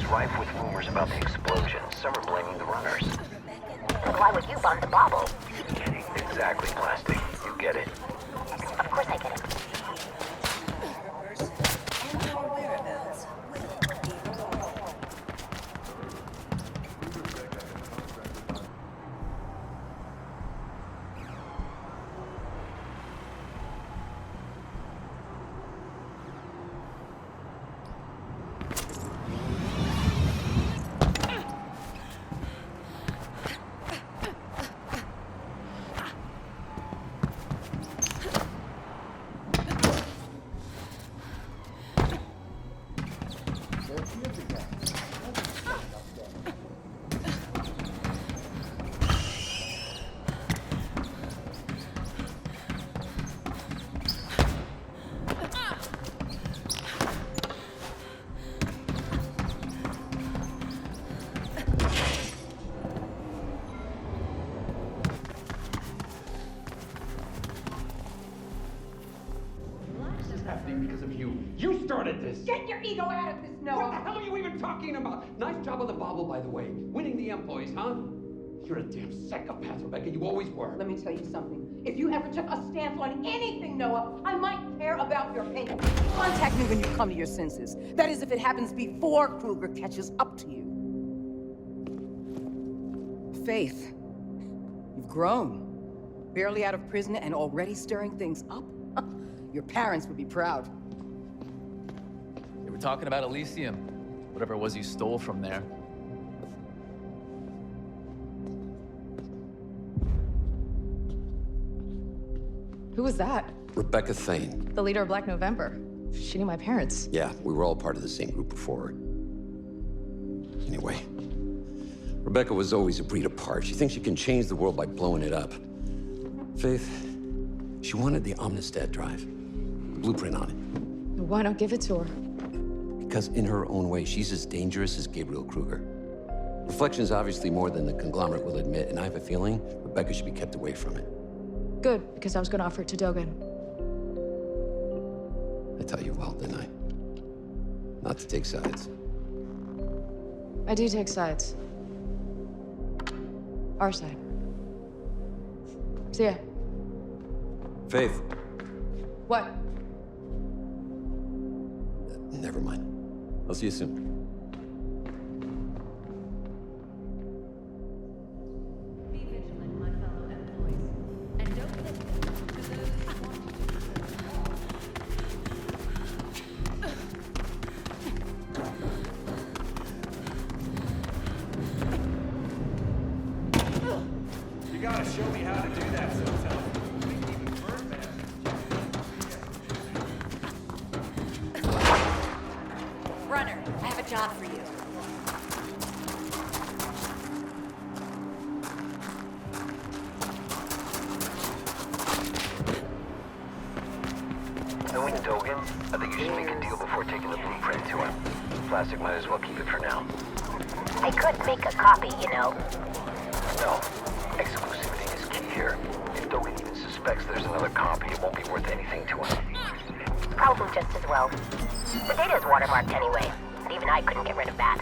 rife with rumors about the explosion. Some are blaming the runners. Then why would you bomb the bauble? Exactly, Plastic. You get it. Of course I get it. Because of you. You started this! Get your ego out of this, Noah! What the hell are you even talking about? Nice job on the bauble, by the way. Winning the employees, huh? You're a damn psychopath, Rebecca. You always were. Let me tell you something. If you ever took a stance on anything, Noah, I might care about your opinion. Contact me when you come to your senses. That is, if it happens before Kruger catches up to you. Faith, you've grown. Barely out of prison and already stirring things up? Your parents would be proud. They were talking about Elysium. Whatever it was you stole from there. Who was that? Rebecca Thane. The leader of Black November. She knew my parents. Yeah, we were all part of the same group before. Anyway, Rebecca was always a breed apart. She thinks she can change the world by blowing it up. Faith, she wanted the Omnistat drive. The blueprint on it. Why not give it to her? Because in her own way, she's as dangerous as Gabriel Kruger. Reflection's obviously more than the conglomerate will admit, and I have a feeling Rebecca should be kept away from it. Good, because I was going to offer it to Dogen. I tell you well, didn't I? Not to take sides. I do take sides. Our side. See ya. Faith. What? Never mind. I'll see you soon. Be vigilant, my fellow employees, and don't listen to those who want to. You gotta show me how to do that sometime. Runner, I have a job for you. Knowing Dogen, I think you should make a deal before taking the blueprint to him. Plastic might as well keep it for now. I could make a copy, you know. No. Exclusivity is key here. If Dogen even suspects there's another copy, it won't be worth anything to him. Probably just as well. The data is watermarked anyway, and even I couldn't get rid of that.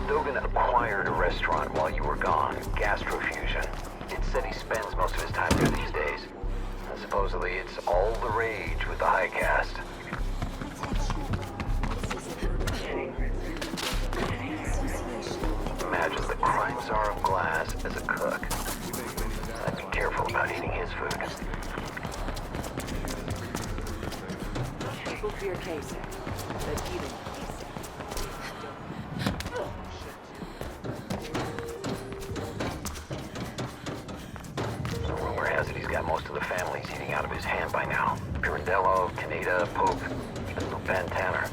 Dogen acquired a restaurant while you were gone, Gastrofusion. It said he spends most of his time there these days. And supposedly it's all the rage with the high caste. Imagine the crime czar of glass as a cook. I'd be careful about eating his food. People fear Kasich, but even The rumor has it he's got most of the families eating out of his hand by now. Pirandello, Kaneda, Pope, even Lupin Tanner.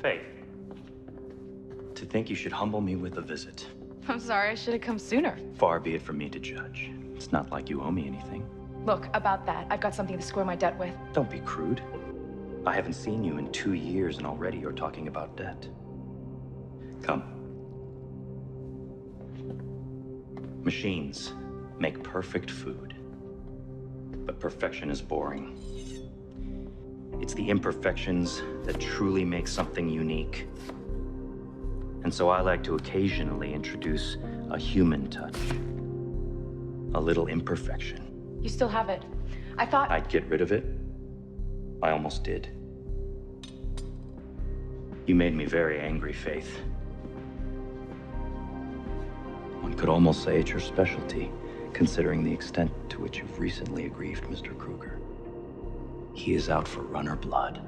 Faith, to think you should humble me with a visit. I'm sorry, I should have come sooner. Far be it from me to judge. It's not like you owe me anything. Look, about that, I've got something to square my debt with. Don't be crude. I haven't seen you in 2 years and already you're talking about debt. Come. Machines make perfect food, but perfection is boring. It's the imperfections that truly make something unique. And so I like to occasionally introduce a human touch. A little imperfection. You still have it. I thought... I'd get rid of it. I almost did. You made me very angry, Faith. One could almost say it's your specialty, considering the extent to which you've recently aggrieved Mr. Kruger. He is out for runner blood.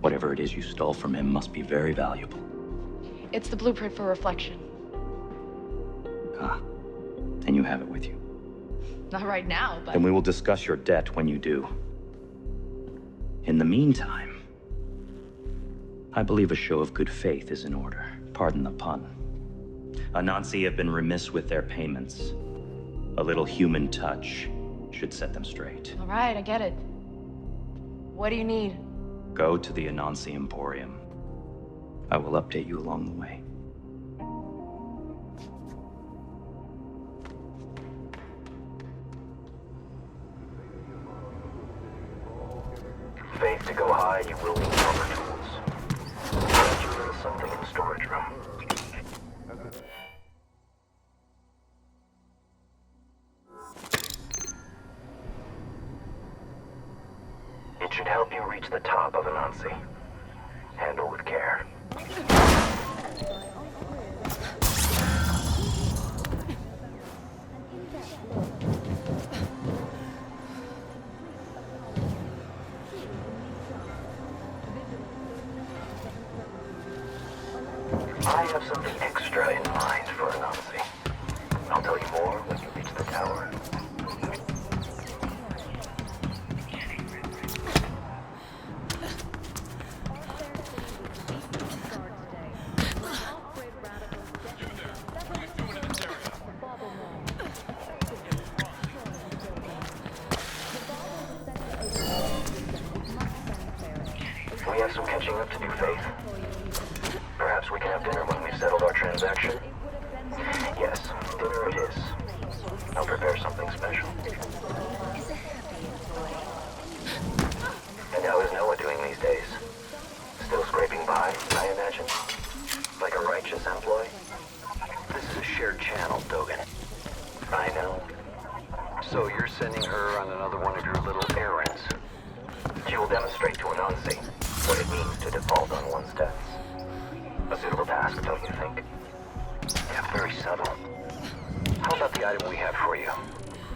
Whatever it is you stole from him must be very valuable. It's the blueprint for reflection. Ah, and you have it with you. Not right now, but... Then we will discuss your debt when you do. In the meantime, I believe a show of good faith is in order. Pardon the pun. Anansi have been remiss with their payments. A little human touch should set them straight. All right, I get it. What do you need? Go to the Anansi Emporium. I will update you along the way. Faith, to go high, you will need proper tools. I'll put you a little something in the storage room. It should help you reach the top of Anansi. Handle with care. I have something extra in mind for Anansi. I'll tell you more when you reach the tower. We have some catching up to do, Faith. Perhaps we can have dinner when we've settled our transaction? Yes, dinner it is. I'll prepare something special. And how is Noah doing these days? Still scraping by, I imagine? Like a righteous employee? This is a shared channel, Dogen. I know. So you're sending her on another one of your little errands? She will demonstrate to Anansi what it means to default on one's debts. A suitable task, don't you think? Yeah, very subtle. How about the item we have for you?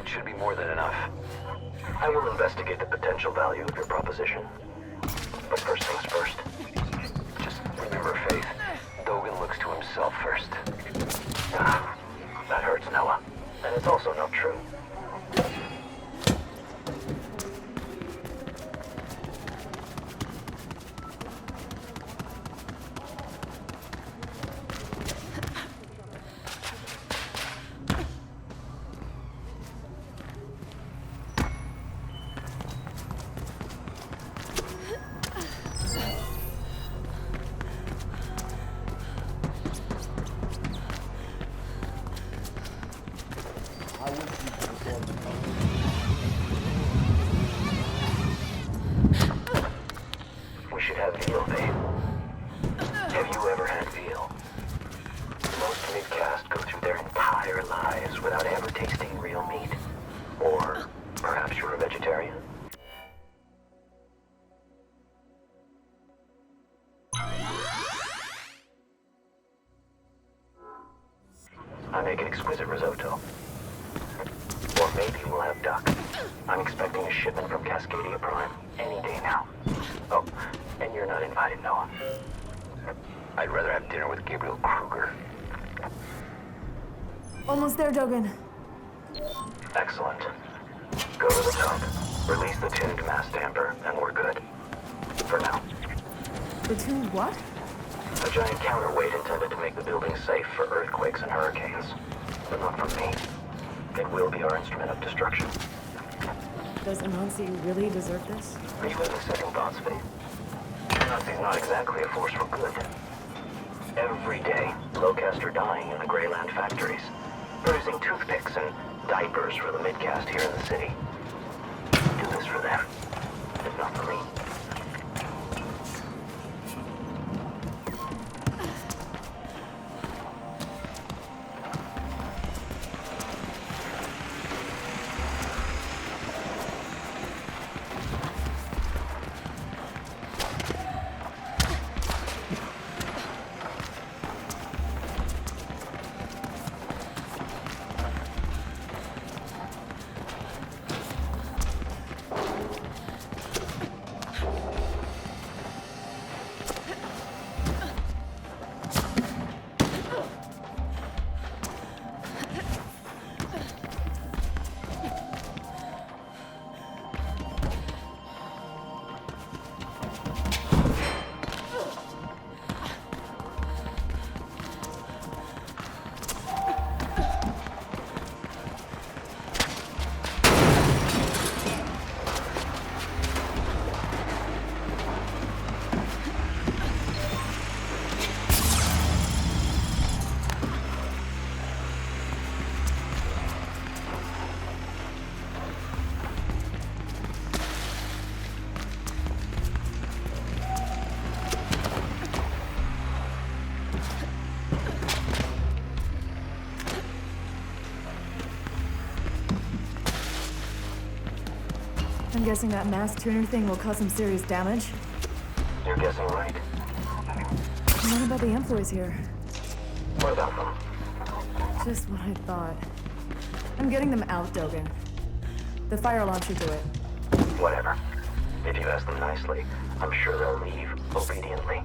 It should be more than enough. I will investigate the potential value of your proposition. But first things first. Just remember, Faith, Dogen looks to himself first. Ah, that hurts, Noah. And it's also not true. We should have veal, babe. Have you ever had veal? Most mid-caste go through their entire lives without ever tasting real meat. Or perhaps you're a vegetarian? I make an exquisite risotto. Or maybe we'll have duck. I'm expecting a shipment from Cascadia Prime any day now. Oh, and you're not invited, Noah. I'd rather have dinner with Gabriel Kruger. Almost there, Dogen. Excellent. Go to the top, release the tuned mass damper, and we're good. For now. The two what? A giant counterweight intended to make the building safe for earthquakes and hurricanes. But not from me. It will be our instrument of destruction. Does Anansi really deserve this? Are you having second thoughts, Faith? Nazi's not exactly a force for good. Every day, low-caste are dying in the Greyland factories, producing toothpicks and diapers for the mid-caste here in the city. Do this for them, if not for me. I'm guessing that mass tuner thing will cause some serious damage. You're guessing right. What about the employees here? What about them? Just what I thought. I'm getting them out, Dogan. The fire alarm should do it. Whatever. If you ask them nicely, I'm sure they'll leave obediently.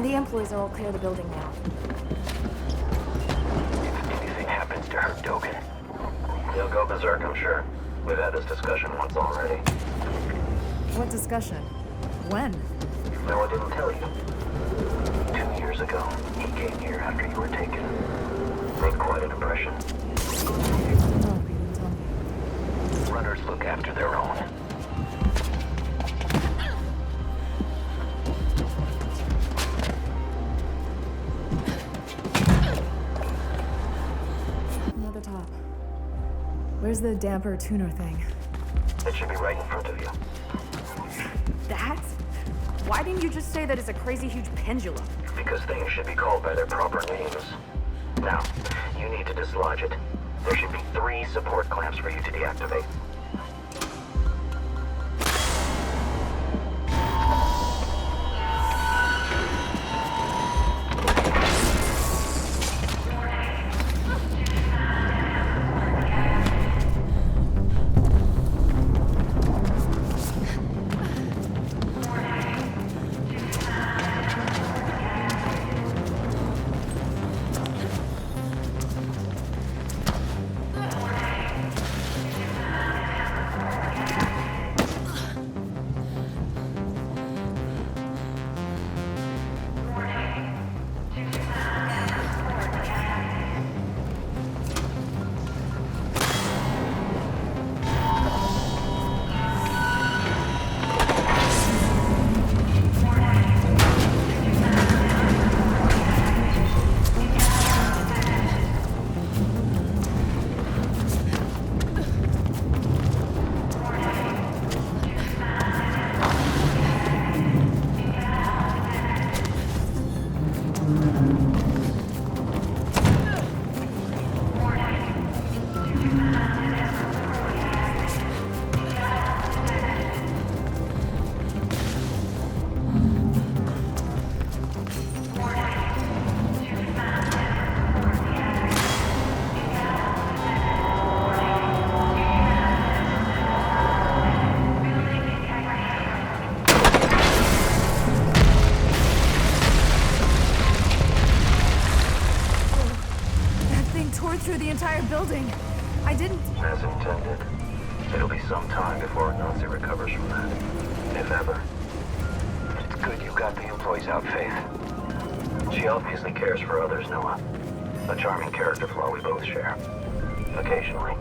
The employees are all clear the building now. If anything happens to her, Dogan, they'll go berserk, I'm sure. We've had this discussion once already. What discussion? When? No, I didn't tell you. 2 years ago, he came here after you were taken. Made quite an impression. No, you didn't tell me. Runners look after their own. Where's the damper tuner thing? It should be right in front of you. That? Why didn't you just say that it's a crazy huge pendulum? Because things should be called by their proper names. Now, you need to dislodge it. There should be 3 support clamps for you to deactivate. Through the entire building. I didn't... As intended. It'll be some time before Nazi recovers from that. If ever. It's good you got the employees out, Faith. She obviously cares for others, Noah. A charming character flaw we both share. Occasionally.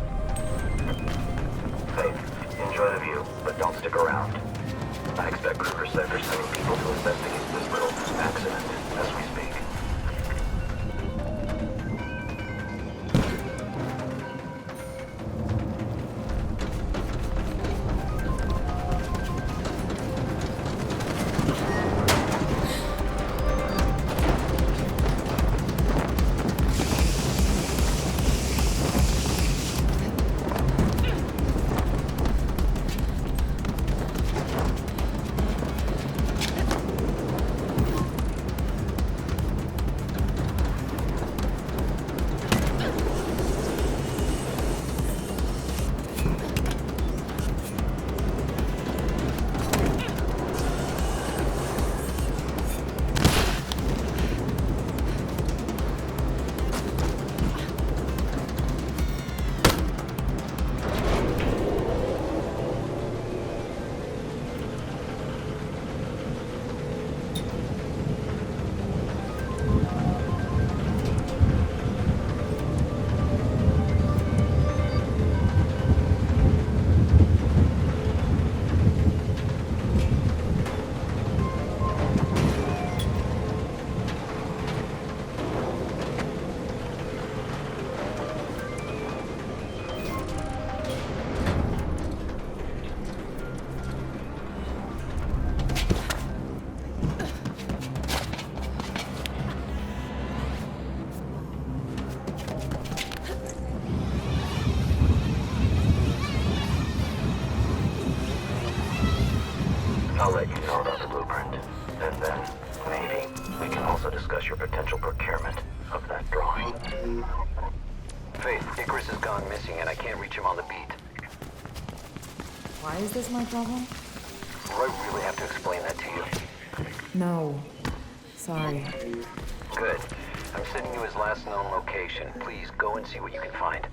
Faith, enjoy the view, but don't stick around. I expect Kruger said they're sending people to investigate this little accident as we speak. I'll let you know about the blueprint. And then, maybe, we can also discuss your potential procurement of that drawing. Faith, Icarus has gone missing and I can't reach him on the beat. Why is this my problem? Do I really have to explain that to you? No. Sorry. Good. I'm sending you his last known location. Please go and see what you can find.